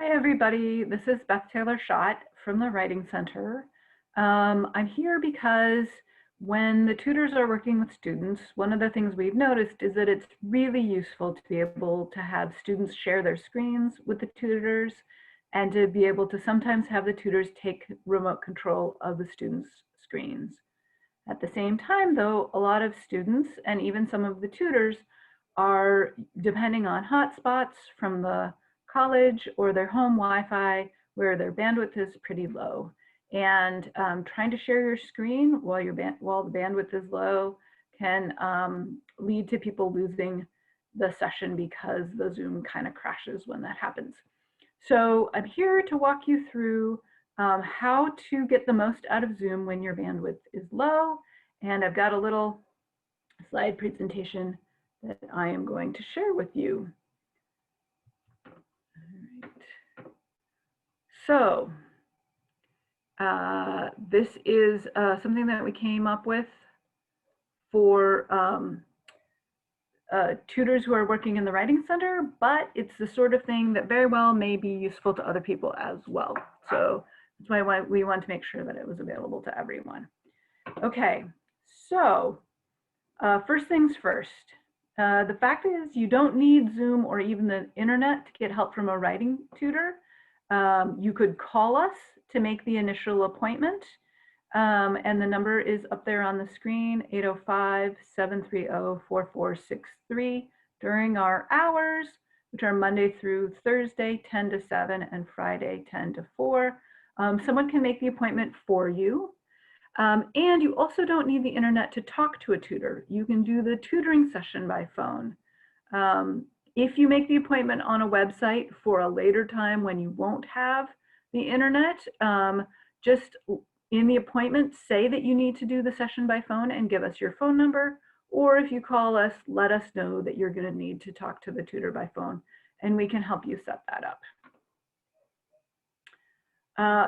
Hi, everybody. This is Beth Taylor-Schott from the Writing Center. I'm here because when the tutors are working with students, one of the things we've noticed is that it's really useful to be able to have students share their screens with the tutors and to be able to sometimes have the tutors take remote control of the students' screens. At the same time, though, a lot of students and even some of the tutors are depending on hotspots from the college or their home Wi-Fi where their bandwidth is pretty low. And trying to share your screen while the bandwidth is low can lead to people losing the session because the Zoom kind of crashes when that happens. So I'm here to walk you through how to get the most out of Zoom when your bandwidth is low. And I've got a little slide presentation that I am going to share with you. All right. So this is something that we came up with for tutors who are working in the Writing Center, but it's the sort of thing that very well may be useful to other people as well. So that's why we want to make sure that it was available to everyone. Okay, so first things first. The fact is you don't need Zoom or even the internet to get help from a writing tutor. You could call us to make the initial appointment. And the number is up there on the screen, 805-730-4463 during our hours, which are Monday through Thursday, 10 to 7 and Friday, 10 to 4. Someone can make the appointment for you. And you also don't need the internet to talk to a tutor. You can do the tutoring session by phone. If you make the appointment on a website for a later time when you won't have the internet, just in the appointment, say that you need to do the session by phone and give us your phone number. Or if you call us, let us know that you're going to need to talk to the tutor by phone, and we can help you set that up.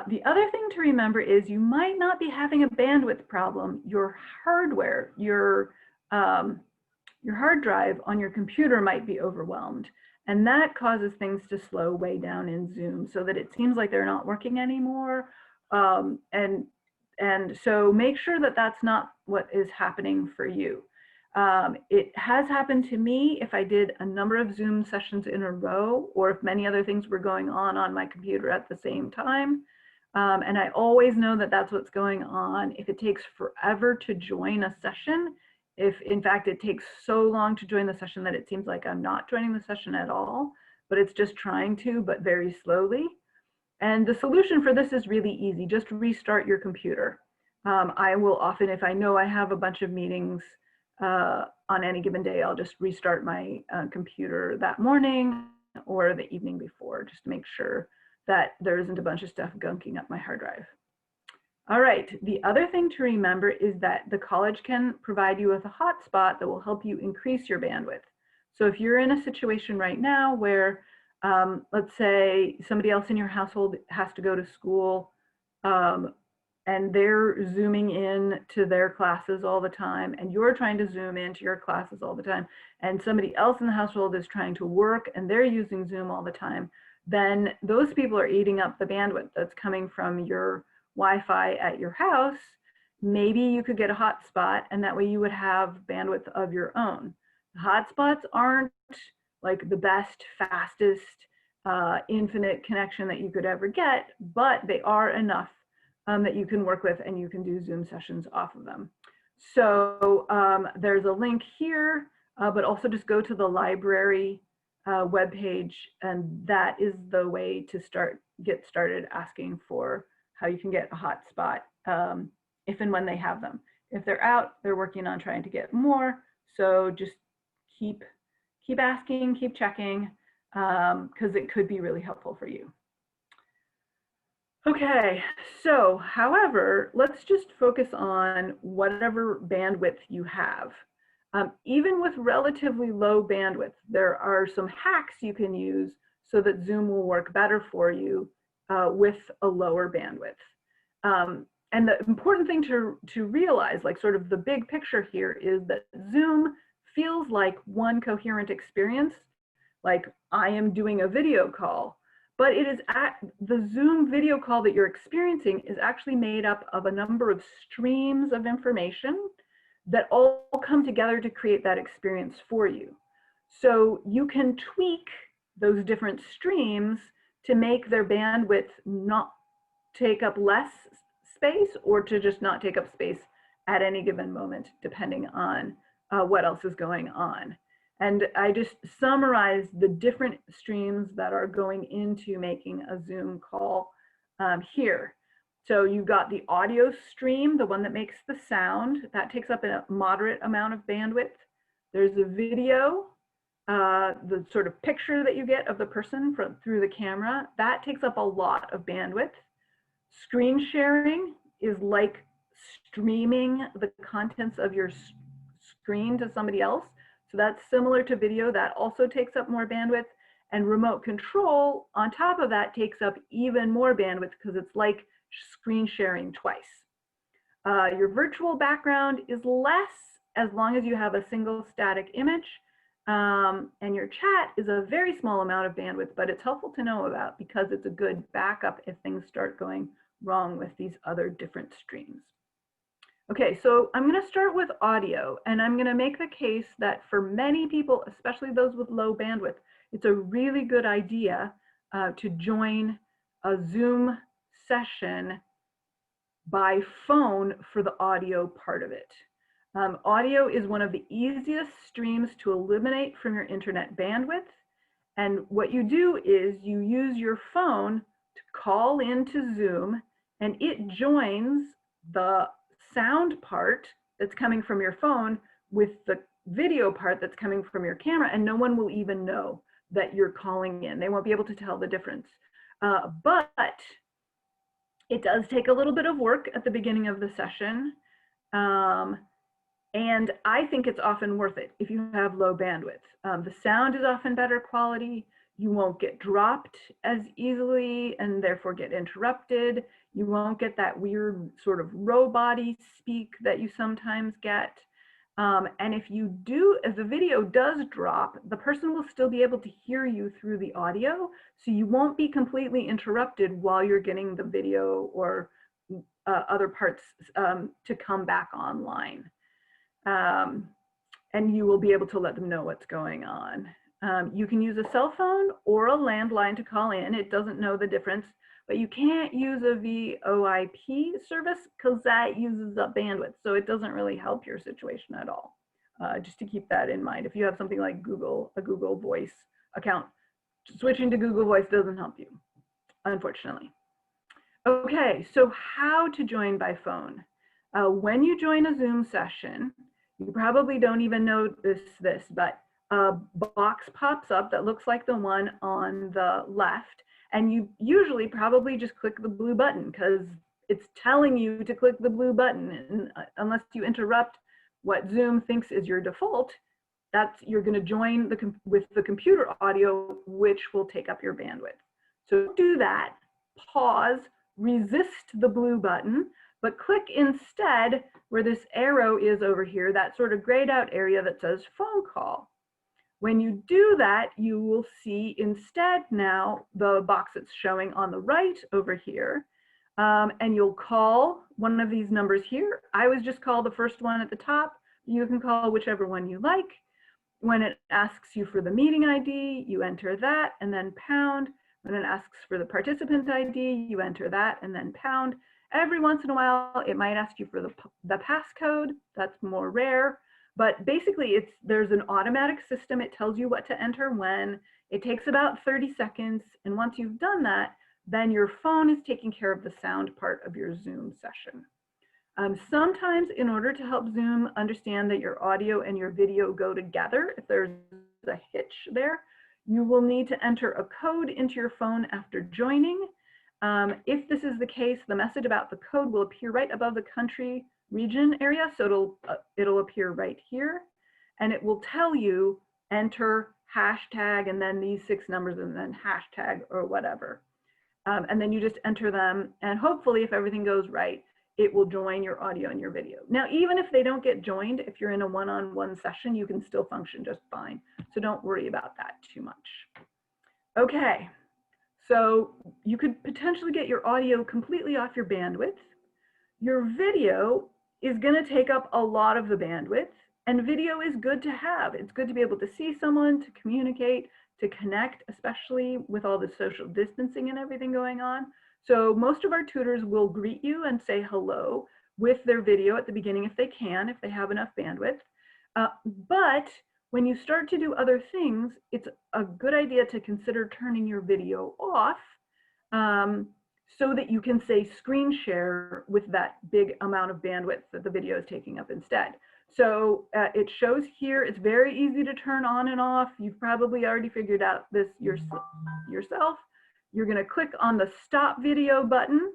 The other thing to remember is you might not be having a bandwidth problem. Your hardware, your hard drive on your computer might be overwhelmed, and that causes things to slow way down in Zoom so that it seems like they're not working anymore. And so make sure that that's not what is happening for you. It has happened to me if I did a number of Zoom sessions in a row, or if many other things were going on my computer at the same time. And I always know that that's what's going on. If it takes forever to join a session, if in fact it takes so long to join the session that it seems like I'm not joining the session at all, but it's just trying to, but very slowly. And the solution for this is really easy. Just restart your computer. I will often, if I know I have a bunch of meetings on any given day, I'll just restart my computer that morning or the evening before, just to make sure that there isn't a bunch of stuff gunking up my hard drive. All right, the other thing to remember is that the college can provide you with a hotspot that will help you increase your bandwidth. So if you're in a situation right now where, let's say somebody else in your household has to go to school and they're Zooming in to their classes all the time, and you're trying to Zoom into your classes all the time, and somebody else in the household is trying to work and they're using Zoom all the time, then those people are eating up the bandwidth that's coming from your Wi-Fi at your house. Maybe you could get a hotspot, and that way you would have bandwidth of your own. The hotspots aren't like the best, fastest, infinite connection that you could ever get, but they are enough that you can work with, and you can do Zoom sessions off of them. So there's a link here, but also just go to the library webpage, and that is the way to get started asking for how you can get a hotspot if and when they have them. If they're out, they're working on trying to get more. So just keep asking, keep checking, because it could be really helpful for you. Okay, so however, let's just focus on whatever bandwidth you have. Even with relatively low bandwidth, there are some hacks you can use so that Zoom will work better for you with a lower bandwidth. And the important thing to realize, like sort of the big picture here, is that Zoom feels like one coherent experience, like I am doing a video call, but it is the Zoom video call that you're experiencing is actually made up of a number of streams of information that all come together to create that experience for you. So you can tweak those different streams to make their bandwidth not take up less space or to just not take up space at any given moment, depending on what else is going on. And I just summarized the different streams that are going into making a Zoom call here. So you've got the audio stream, the one that makes the sound, that takes up a moderate amount of bandwidth. There's a video, the sort of picture that you get of the person through the camera, that takes up a lot of bandwidth. Screen sharing is like streaming the contents of your screen to somebody else. So that's similar to video. That also takes up more bandwidth. And remote control on top of that takes up even more bandwidth because it's like screen sharing twice. Your virtual background is less as long as you have a single static image. And your chat is a very small amount of bandwidth, but it's helpful to know about because it's a good backup if things start going wrong with these other different streams. Okay, so I'm going to start with audio, and I'm going to make the case that for many people, especially those with low bandwidth, it's a really good idea to join a Zoom session by phone for the audio part of it. Audio is one of the easiest streams to eliminate from your internet bandwidth. And what you do is you use your phone to call into Zoom, and it joins the sound part that's coming from your phone with the video part that's coming from your camera, and no one will even know that you're calling in. They won't be able to tell the difference. But it does take a little bit of work at the beginning of the session. And I think it's often worth it if you have low bandwidth. The sound is often better quality. You won't get dropped as easily and therefore get interrupted. You won't get that weird sort of robot-y speak that you sometimes get. And if the video does drop, the person will still be able to hear you through the audio, so you won't be completely interrupted while you're getting the video or other parts to come back online. And you will be able to let them know what's going on. You can use a cell phone or a landline to call in. It doesn't know the difference, but you can't use a VoIP service because that uses up bandwidth. So it doesn't really help your situation at all. Just to keep that in mind. If you have something like a Google Voice account, switching to Google Voice doesn't help you, unfortunately. Okay, so how to join by phone? When you join a Zoom session, you probably don't even notice this, but a box pops up that looks like the one on the left, and you usually probably just click the blue button because it's telling you to click the blue button. And unless you interrupt what Zoom thinks is your default, you're going to join with the computer audio, which will take up your bandwidth. So do that, pause, resist the blue button, but click instead where this arrow is over here, that sort of grayed out area that says phone call. When you do that, you will see instead now the box that's showing on the right over here, and you'll call one of these numbers here. I always just call the first one at the top. You can call whichever one you like. When it asks you for the meeting ID, you enter that and then pound. When it asks for the participant ID, you enter that and then pound. Every once in a while, it might ask you for the passcode. That's more rare. But basically, there's an automatic system. It tells you what to enter when. It takes about 30 seconds. And once you've done that, then your phone is taking care of the sound part of your Zoom session. Sometimes, in order to help Zoom understand that your audio and your video go together, if there's a hitch there, you will need to enter a code into your phone after joining. If this is the case, the message about the code will appear right above the country region area, so it'll appear right here, and it will tell you enter hashtag and then these 6 numbers and then hashtag or whatever. And then you just enter them, and hopefully if everything goes right, it will join your audio and your video. Now, even if they don't get joined, if you're in a one-on-one session, you can still function just fine. So don't worry about that too much. Okay, So you could potentially get your audio completely off your bandwidth. Your video is going to take up a lot of the bandwidth, and video is good to have. It's good to be able to see someone, to communicate, to connect, especially with all the social distancing and everything going on. So most of our tutors will greet you and say hello with their video at the beginning if they can, if they have enough bandwidth. But when you start to do other things, it's a good idea to consider turning your video off, so that you can say screen share with that big amount of bandwidth that the video is taking up instead. So it shows here, it's very easy to turn on and off. You've probably already figured out this yourself. You're going to click on the stop video button,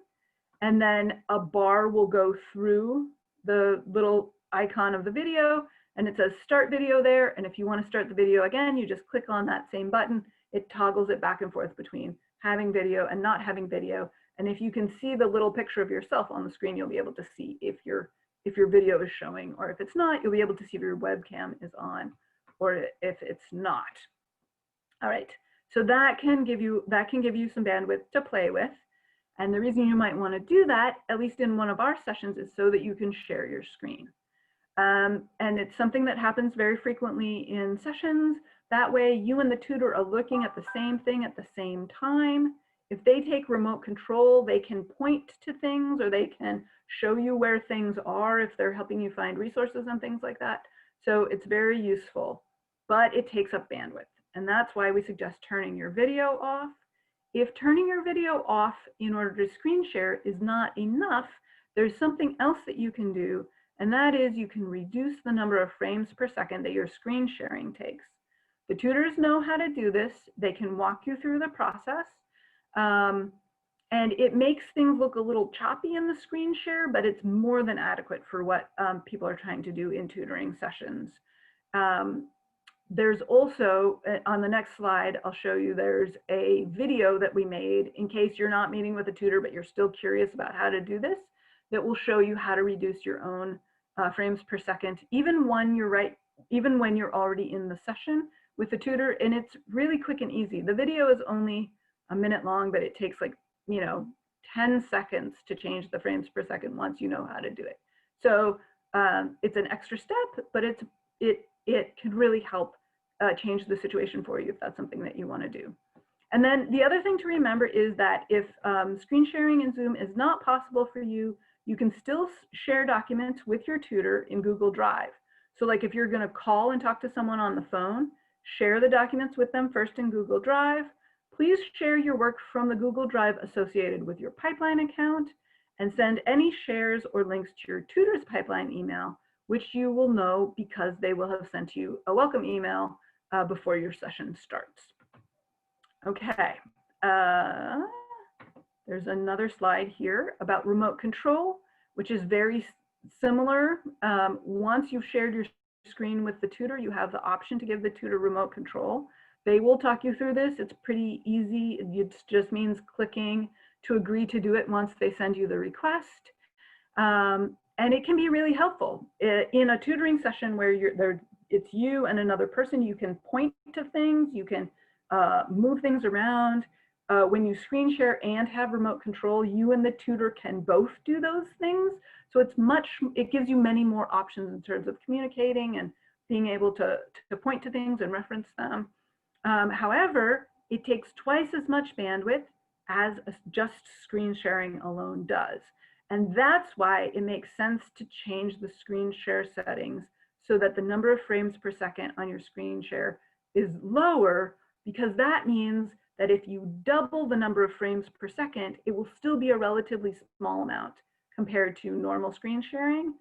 and then a bar will go through the little icon of the video, and it says start video there. And if you want to start the video again, you just click on that same button. It toggles it back and forth between having video and not having video. And if you can see the little picture of yourself on the screen, you'll be able to see if your video is showing, or if it's not, you'll be able to see if your webcam is on or if it's not. All right, so that can give you some bandwidth to play with. And the reason you might want to do that, at least in one of our sessions, is so that you can share your screen. And it's something that happens very frequently in sessions. That way you and the tutor are looking at the same thing at the same time. If they take remote control, they can point to things, or they can show you where things are if they're helping you find resources and things like that. So it's very useful, but it takes up bandwidth. And that's why we suggest turning your video off. If turning your video off in order to screen share is not enough, there's something else that you can do, and that is you can reduce the number of frames per second that your screen sharing takes. The tutors know how to do this. They can walk you through the process. And it makes things look a little choppy in the screen share, but it's more than adequate for what people are trying to do in tutoring sessions. There's also, on the next slide, I'll show you, there's a video that we made in case you're not meeting with a tutor, but you're still curious about how to do this, that will show you how to reduce your own frames per second, even when you're already in the session with the tutor. And it's really quick and easy. The video is only a minute long, but it takes like, 10 seconds to change the frames per second once you know how to do it. So it's an extra step, but it can really help change the situation for you if that's something that you want to do. And then the other thing to remember is that if screen sharing in Zoom is not possible for you, you can still share documents with your tutor in Google Drive. So like if you're going to call and talk to someone on the phone, share the documents with them first in Google Drive. Please share your work from the Google Drive associated with your pipeline account, and send any shares or links to your tutor's pipeline email, which you will know because they will have sent you a welcome email before your session starts. Okay, there's another slide here about remote control, which is very similar. Once you've shared your screen with the tutor, you have the option to give the tutor remote control. They will talk you through this. It's pretty easy. It just means clicking to agree to do it once they send you the request. And it can be really helpful. In a tutoring session where it's you and another person, you can point to things, you can move things around. When you screen share and have remote control, you and the tutor can both do those things. So it gives you many more options in terms of communicating and being able to point to things and reference them. However, it takes twice as much bandwidth as just screen sharing alone does. And that's why it makes sense to change the screen share settings so that the number of frames per second on your screen share is lower, because that means that if you double the number of frames per second, it will still be a relatively small amount compared to normal screen sharing.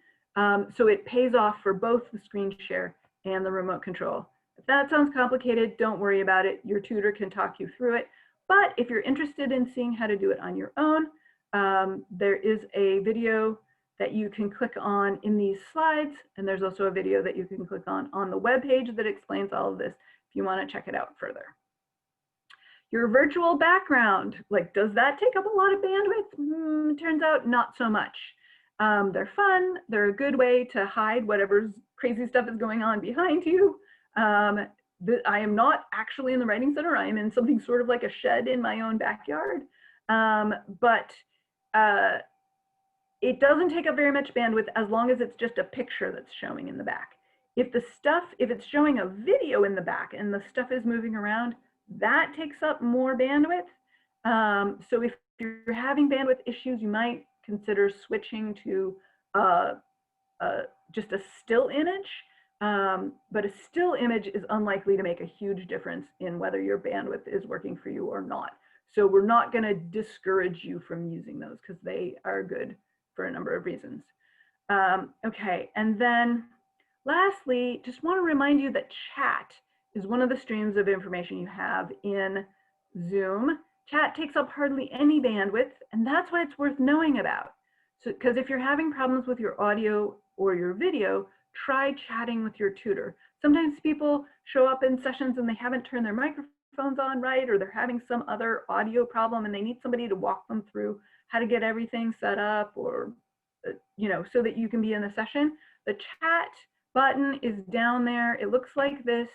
So it pays off for both the screen share and the remote control. If that sounds complicated, don't worry about it. Your tutor can talk you through it. But if you're interested in seeing how to do it on your own, there is a video that you can click on in these slides. And there's also a video that you can click on the web page that explains all of this if you want to check it out further. Your virtual background, like, does that take up a lot of bandwidth? Turns out not so much. They're fun. They're a good way to hide whatever's crazy stuff is going on behind you. I am not actually in the writing center. I am in something sort of like a shed in my own backyard. But it doesn't take up very much bandwidth as long as it's just a picture that's showing in the back. If it's showing a video in the back and the stuff is moving around, that takes up more bandwidth. So if you're having bandwidth issues, you might consider switching to just a still image. But a still image is unlikely to make a huge difference in whether your bandwidth is working for you or not. So we're not going to discourage you from using those because they are good for a number of reasons. Okay, and then lastly, just want to remind you that chat is one of the streams of information you have in Zoom. Chat takes up hardly any bandwidth, and that's why it's worth knowing about. So, because if you're having problems with your audio or your video, try chatting with your tutor. Sometimes people show up in sessions and they haven't turned their microphones on right, or they're having some other audio problem and they need somebody to walk them through how to get everything set up, or so that you can be in the session. The chat button is down there. It looks like this.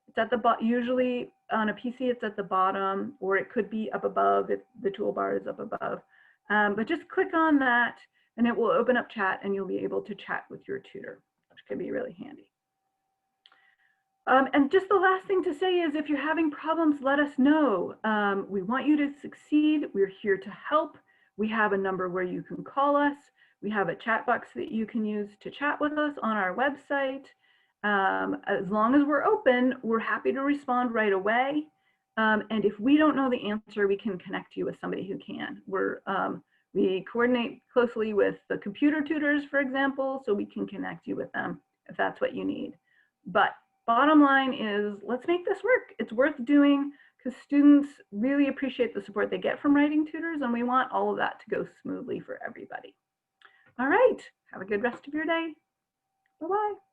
It's at the bottom. Usually on a PC, it's at the bottom, or it could be up above if the toolbar is up above. But just click on that and it will open up chat and you'll be able to chat with your tutor, which can be really handy. And just the last thing to say is if you're having problems, let us know. We want you to succeed. We're here to help. We have a number where you can call us. We have a chat box that you can use to chat with us on our website. As long as we're open, we're happy to respond right away. And if we don't know the answer, we can connect you with somebody who can. We coordinate closely with the computer tutors, for example, so we can connect you with them if that's what you need. But bottom line is, let's make this work. It's worth doing because students really appreciate the support they get from writing tutors, and we want all of that to go smoothly for everybody. All right, have a good rest of your day. Bye-bye.